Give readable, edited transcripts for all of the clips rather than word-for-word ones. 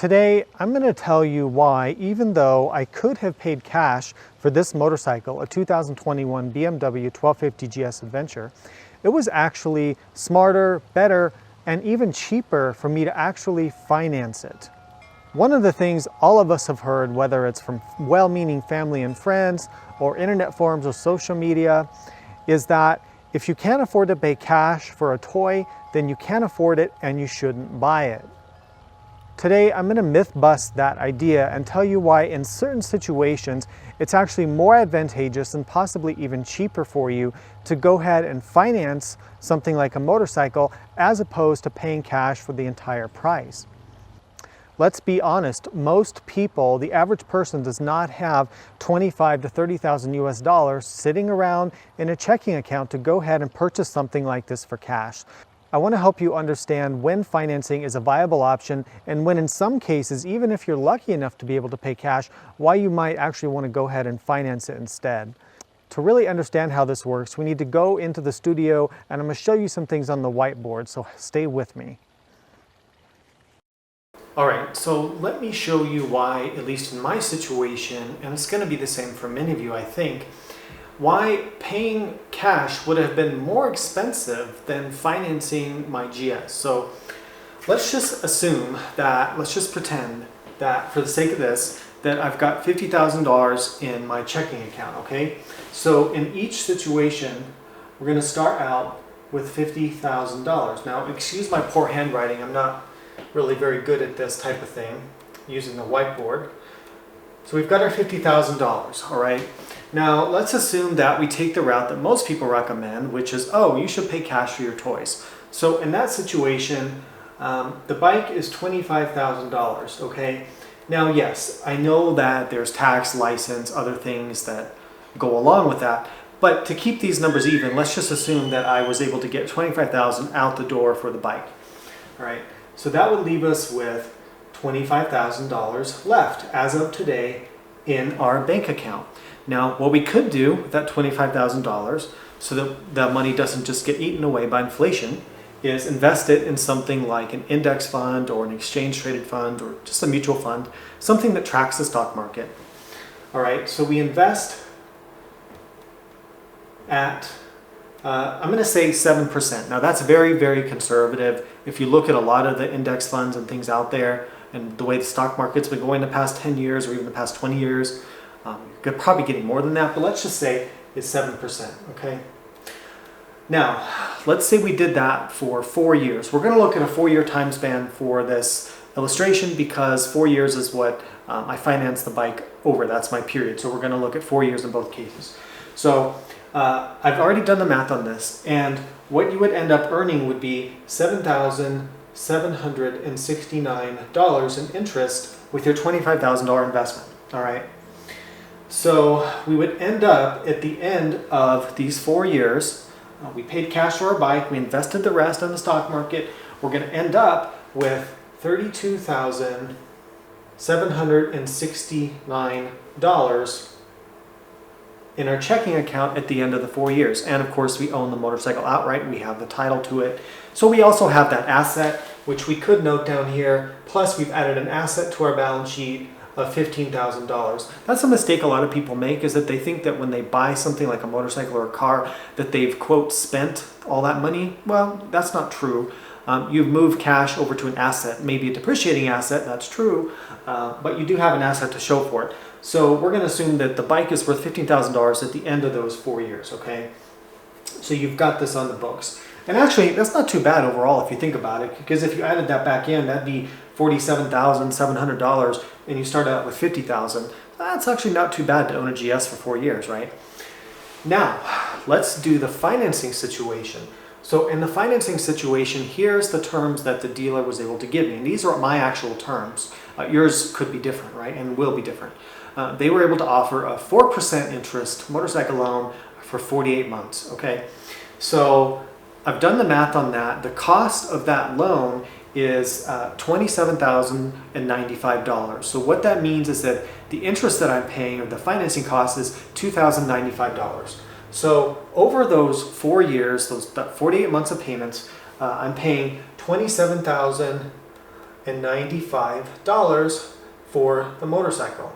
Today, I'm going to tell you why, even though I could have paid cash for this motorcycle, a 2021 BMW R1250GS Adventure, it was actually smarter, better, and even cheaper for me to actually finance it. One of the things all of us have heard, whether it's from well-meaning family and friends, or internet forums or social media, is that if you can't afford to pay cash for a toy, then you can't afford it and you shouldn't buy it. Today, I'm going to myth bust that idea and tell you why in certain situations, it's actually more advantageous and possibly even cheaper for you to go ahead and finance something like a motorcycle as opposed to paying cash for the entire price. Let's be honest, most people, the average person, does not have 25 to 30,000 US dollars sitting around in a checking account to go ahead and purchase something like this for cash. I want to help you understand when financing is a viable option and when in some cases, even if you're lucky enough to be able to pay cash, why you might actually want to go ahead and finance it instead. To really understand how this works, we need to go into the studio and I'm going to show you some things on the whiteboard, so stay with me. Alright, so let me show you why, at least in my situation, and it's going to be the same for many of you I think, why paying cash would have been more expensive than financing my GS. So let's just assume that, let's just pretend that for the sake of this, that I've got $50,000 in my checking account, okay? So in each situation, we're going to start out with $50,000. Now, excuse my poor handwriting, I'm not really very good at this type of thing, using the whiteboard. So we've got our $50,000, all right? Now, let's assume that we take the route that most people recommend, which is, oh, you should pay cash for your toys. So in that situation, the bike is $25,000, okay? Now, yes, I know that there's tax, license, other things that go along with that, but to keep these numbers even, let's just assume that I was able to get $25,000 out the door for the bike, all right? So that would leave us with $25,000 left as of today in our bank account. Now, what we could do with that $25,000 so that the money doesn't just get eaten away by inflation is invest it in something like an index fund or an exchange traded fund or just a mutual fund, something that tracks the stock market. All right, so we invest at, I'm going to say 7%. Now that's very, very conservative. If you look at a lot of the index funds and things out there and the way the stock market's been going the past 10 years or even the past 20 years, you're probably getting more than that, but let's just say it's 7%, okay? Now, let's say we did that for 4 years. We're going to look at a 4-year time span for this illustration because 4 years is what I financed the bike over. That's my period. So we're going to look at 4 years in both cases. So I've already done the math on this, and what you would end up earning would be $7,769 in interest with your $25,000 investment, all right? So we would end up at the end of these 4 years, we paid cash for our bike, we invested the rest in the stock market, we're going to end up with $32,769 in our checking account at the end of the 4 years. And of course we own the motorcycle outright, we have the title to it. So we also have that asset, which we could note down here, plus we've added an asset to our balance sheet of $15,000. That's a mistake a lot of people make, is that they think that when they buy something like a motorcycle or a car that they've, quote, spent all that money. Well, that's not true. You've moved cash over to an asset, maybe a depreciating asset, that's true, but you do have an asset to show for it. So we're going to assume that the bike is worth $15,000 at the end of those 4 years, okay? So you've got this on the books. And actually, that's not too bad overall if you think about it, because if you added that back in, that'd be $47,700, and you start out with $50,000. That's actually not too bad to own a GS for 4 years, right? Now, let's do the financing situation. So in the financing situation, here's the terms that the dealer was able to give me. And these are my actual terms. Yours could be different, right? And will be different. They were able to offer a 4% interest motorcycle loan for 48 months, okay? So I've done the math on that. The cost of that loan is $27,095. So what that means is that the interest that I'm paying, or the financing cost, is $2,095. So over those 4 years, those 48 months of payments, I'm paying $27,095 $495 for the motorcycle.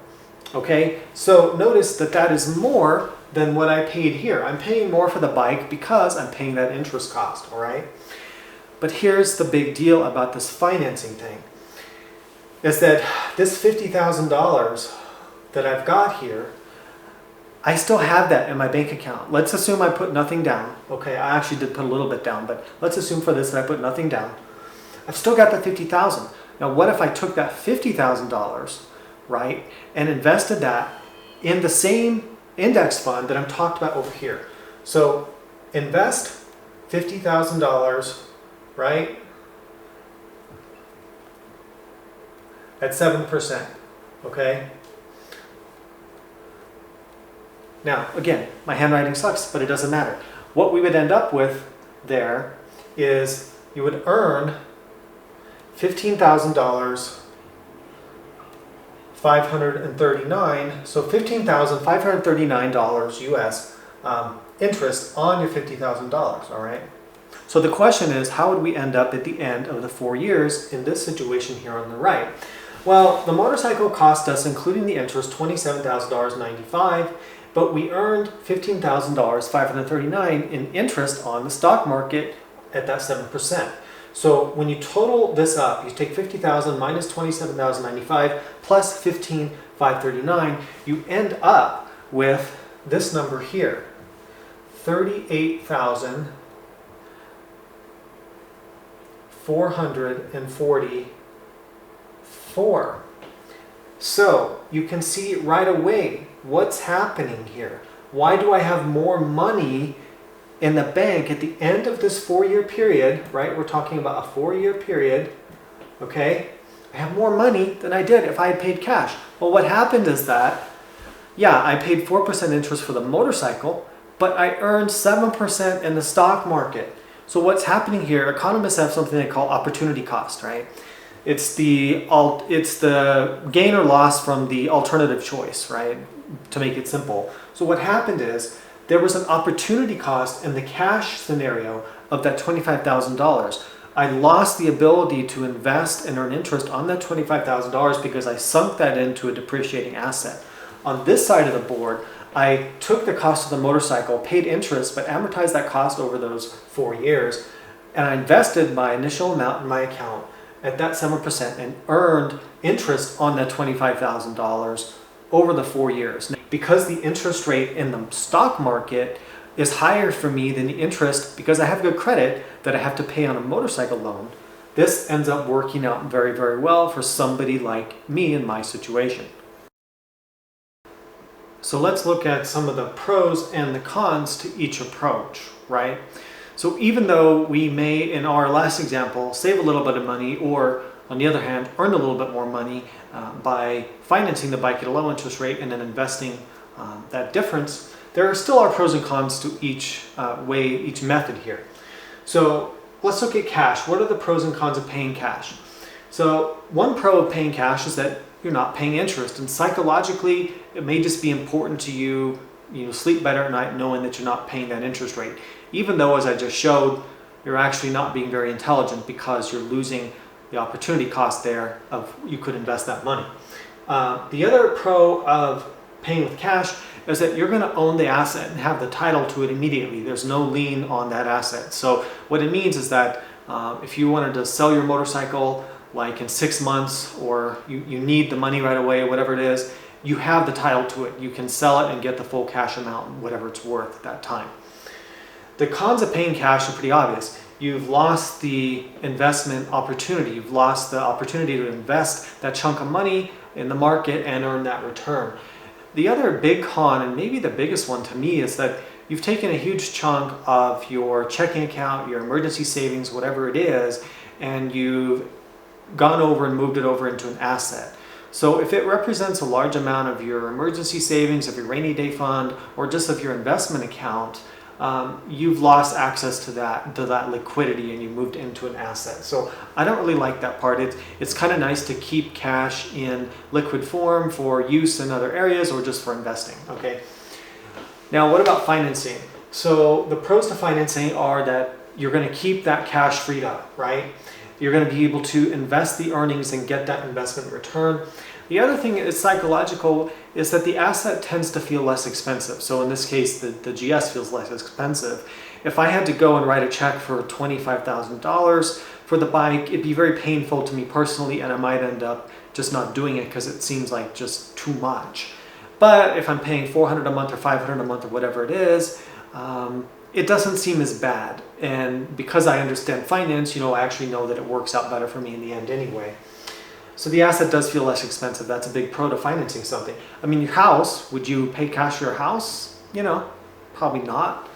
Okay, so notice that that is more than what I paid here. I'm paying more for the bike because I'm paying that interest cost, all right? But here's the big deal about this financing thing, is that this $50,000 that I've got here, I still have that in my bank account. Let's assume I put nothing down. Okay, I actually did put a little bit down, but let's assume for this that I put nothing down. I've still got that $50,000. Now what if I took that $50,000, right, and invested that in the same index fund that I'm talked about over here? So invest $50,000, right, at 7%, okay? Now, again, my handwriting sucks, but it doesn't matter. What we would end up with there is you would earn $15,000, 539, so $15,539 US interest on your $50,000, all right? So the question is, how would we end up at the end of the 4 years in this situation here on the right? Well, the motorcycle cost us, including the interest, $27,095, but we earned $15,539 in interest on the stock market at that 7%. So when you total this up, you take 50,000 minus 27,095 plus 15,539, you end up with this number here, 38,444. So you can see right away what's happening here. Why do I have more money in the bank at the end of this 4-year period, right? We're talking about a 4-year period, okay? I have more money than I did if I had paid cash. Well, what happened is that, yeah, I paid 4% interest for the motorcycle, but I earned 7% in the stock market. So what's happening here, economists have something they call opportunity cost, right? It's the gain or loss from the alternative choice, right? To make it simple. So what happened is there was an opportunity cost in the cash scenario of that $25,000. I lost the ability to invest and earn interest on that $25,000 because I sunk that into a depreciating asset. On this side of the board, I took the cost of the motorcycle, paid interest, but amortized that cost over those 4 years, and I invested my initial amount in my account at that 7% and earned interest on that $25,000 over the 4 years. Because the interest rate in the stock market is higher for me than the interest, because I have good credit, that I have to pay on a motorcycle loan, this ends up working out very, very well for somebody like me in my situation. So let's look at some of the pros and the cons to each approach, right? So even though we may, in our last example, save a little bit of money, or on the other hand, earn a little bit more money by financing the bike at a low interest rate and then investing that difference, there still are pros and cons to each each method here. So let's look at cash. What are the pros and cons of paying cash? So one pro of paying cash is that you're not paying interest, and psychologically it may just be important to you, sleep better at night knowing that you're not paying that interest rate, even though, as I just showed, you're actually not being very intelligent because you're losing the opportunity cost there of you could invest that money. The other pro of paying with cash is that you're going to own the asset and have the title to it immediately. There's no lien on that asset. So what it means is that if you wanted to sell your motorcycle like in 6 months, or you need the money right away, whatever it is, you have the title to it. You can sell it and get the full cash amount, whatever it's worth at that time. The cons of paying cash are pretty obvious. You've lost the investment opportunity. You've lost the opportunity to invest that chunk of money in the market and earn that return. The other big con, and maybe the biggest one to me, is that you've taken a huge chunk of your checking account, your emergency savings, whatever it is, and you've gone over and moved it over into an asset. So if it represents a large amount of your emergency savings, of your rainy day fund, or just of your investment account, you've lost access to that liquidity, and you moved into an asset. So I don't really like that part. It's kind of nice to keep cash in liquid form for use in other areas or just for investing. Okay. Now, what about financing? So the pros to financing are that you're going to keep that cash freed up, right? You're going to be able to invest the earnings and get that investment return. The other thing is psychological, is that the asset tends to feel less expensive. So in this case, the GS feels less expensive. If I had to go and write a check for $25,000 for the bike, it'd be very painful to me personally, and I might end up just not doing it because it seems like just too much. But if I'm paying $400 a month or $500 a month or whatever it is, it doesn't seem as bad. And because I understand finance, I actually know that it works out better for me in the end anyway. So the asset does feel less expensive. That's a big pro to financing something. I mean, your house, would you pay cash for your house? Probably not.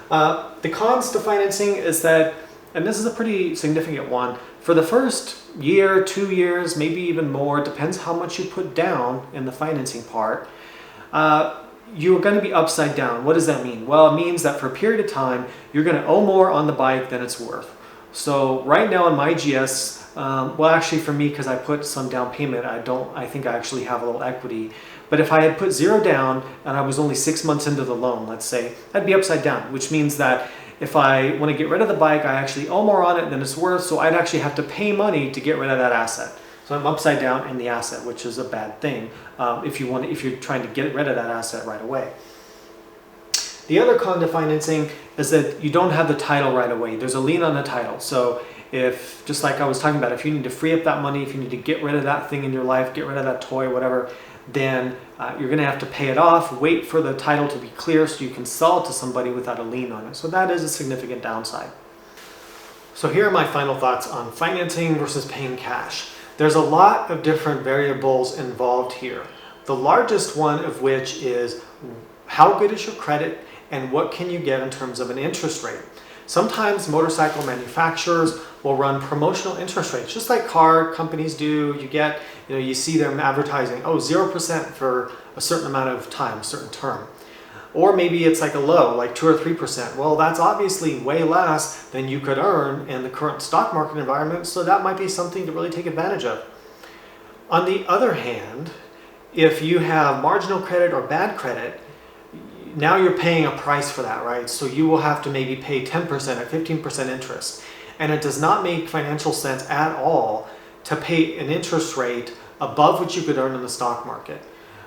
The cons to financing is that, and this is a pretty significant one, for the first year, 2 years, maybe even more, depends how much you put down in the financing part, you're going to be upside down. What does that mean? Well, it means that for a period of time, you're going to owe more on the bike than it's worth. So right now in my GS, well, actually for me, because I put some down payment, I think I actually have a little equity. But if I had put zero down and I was only 6 months into the loan, let's say, I'd be upside down, which means that if I want to get rid of the bike, I actually owe more on it than it's worth, so I'd actually have to pay money to get rid of that asset. So I'm upside down in the asset, which is a bad thing if you're trying to get rid of that asset right away. The other con to financing is that you don't have the title right away. There's a lien on the title. So if, just like I was talking about, if you need to free up that money, if you need to get rid of that thing in your life, get rid of that toy, whatever, then you're going to have to pay it off, wait for the title to be clear so you can sell it to somebody without a lien on it. So that is a significant downside. So here are my final thoughts on financing versus paying cash. There's a lot of different variables involved here. The largest one of which is how good is your credit and what can you get in terms of an interest rate. Sometimes motorcycle manufacturers will run promotional interest rates, just like car companies do. You see them advertising, 0% for a certain amount of time, a certain term. Or maybe it's like a low, like 2 or 3%. Well, that's obviously way less than you could earn in the current stock market environment, so that might be something to really take advantage of. On the other hand, if you have marginal credit or bad credit, now you're paying a price for that, right? So you will have to maybe pay 10% or 15% interest. And it does not make financial sense at all to pay an interest rate above what you could earn in the stock market.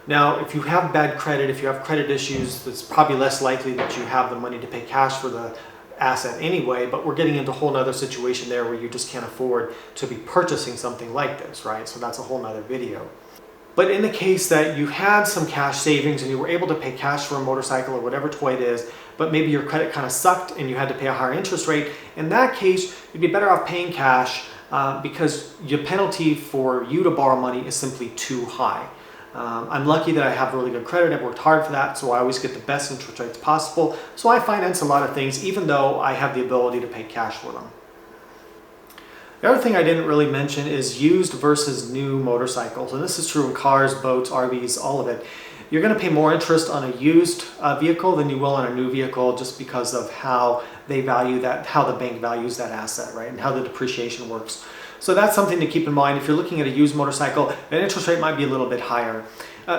Now, if you have bad credit, if you have credit issues, it's probably less likely that you have the money to pay cash for the asset anyway, but we're getting into a whole nother situation there where you just can't afford to be purchasing something like this, right? So that's a whole nother video. But in the case that you had some cash savings and you were able to pay cash for a motorcycle or whatever toy it is, but maybe your credit kind of sucked and you had to pay a higher interest rate, in that case, you'd be better off paying cash because your penalty for you to borrow money is simply too high. I'm lucky that I have really good credit. I've worked hard for that, so I always get the best interest rates possible. So I finance a lot of things, even though I have the ability to pay cash for them. The other thing I didn't really mention is used versus new motorcycles. And this is true in cars, boats, RVs, all of it. You're going to pay more interest on a used vehicle than you will on a new vehicle just because of how they value that, how the bank values that asset, right? And how the depreciation works. So that's something to keep in mind. If you're looking at a used motorcycle, an interest rate might be a little bit higher.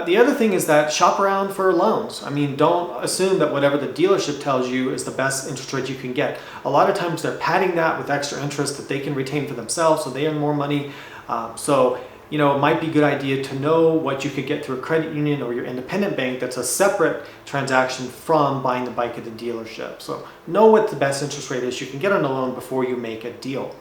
The other thing is that shop around for loans. I mean, don't assume that whatever the dealership tells you is the best interest rate you can get. A lot of times they're padding that with extra interest that they can retain for themselves so they earn more money. It might be a good idea to know what you could get through a credit union or your independent bank that's a separate transaction from buying the bike at the dealership. So know what the best interest rate is you can get on a loan before you make a deal.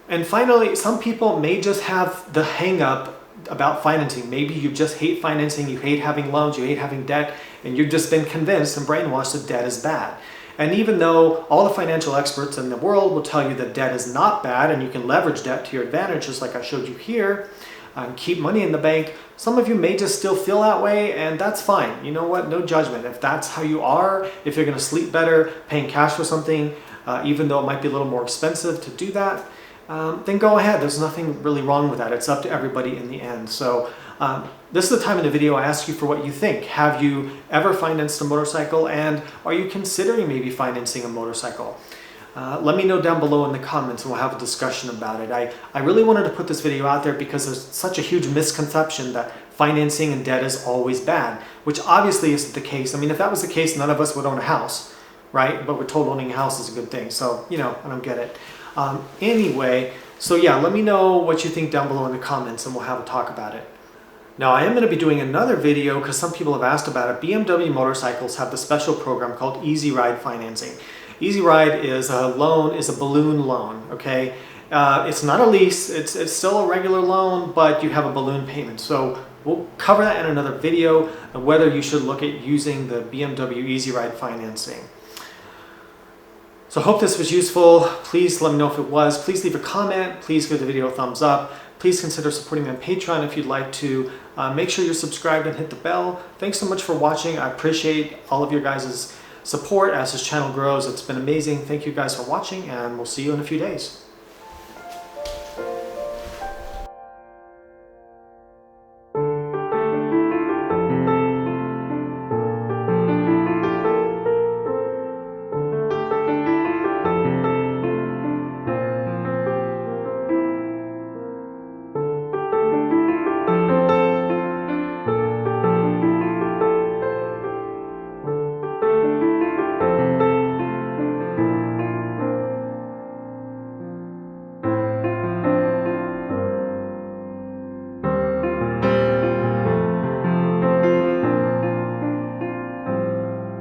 And finally, some people may just have the hang up about financing. Maybe you just hate financing, you hate having loans, you hate having debt, and you've just been convinced and brainwashed that debt is bad. And even though all the financial experts in the world will tell you that debt is not bad and you can leverage debt to your advantage, just like I showed you here, and keep money in the bank, some of you may just still feel that way, and that's fine. You know what? No judgment. If that's how you are, if you're going to sleep better paying cash for something, even though it might be a little more expensive to do that, then go ahead. There's nothing really wrong with that. It's up to everybody in the end. So this is the time in the video I ask you for what you think. Have you ever financed a motorcycle, and are you considering maybe financing a motorcycle? Let me know down below in the comments and we'll have a discussion about it. I really wanted to put this video out there because there's such a huge misconception that financing and debt is always bad, which obviously isn't the case. I mean, if that was the case, none of us would own a house, right? But we're told owning a house is a good thing. So, I don't get it. Anyway, so yeah, let me know what you think down below in the comments and we'll have a talk about it. Now I am going to be doing another video because some people have asked about it. BMW motorcycles have the special program called Easy Ride Financing. Easy Ride is a loan, is a balloon loan, okay? It's not a lease, it's still a regular loan, but you have a balloon payment. So we'll cover that in another video, and whether you should look at using the BMW Easy Ride Financing. So I hope this was useful. Please let me know if it was. Please leave a comment. Please give the video a thumbs up. Please consider supporting me on Patreon if you'd like to. Make sure you're subscribed and hit the bell. Thanks so much for watching. I appreciate all of your guys' support as this channel grows. It's been amazing. Thank you guys for watching, and we'll see you in a few days.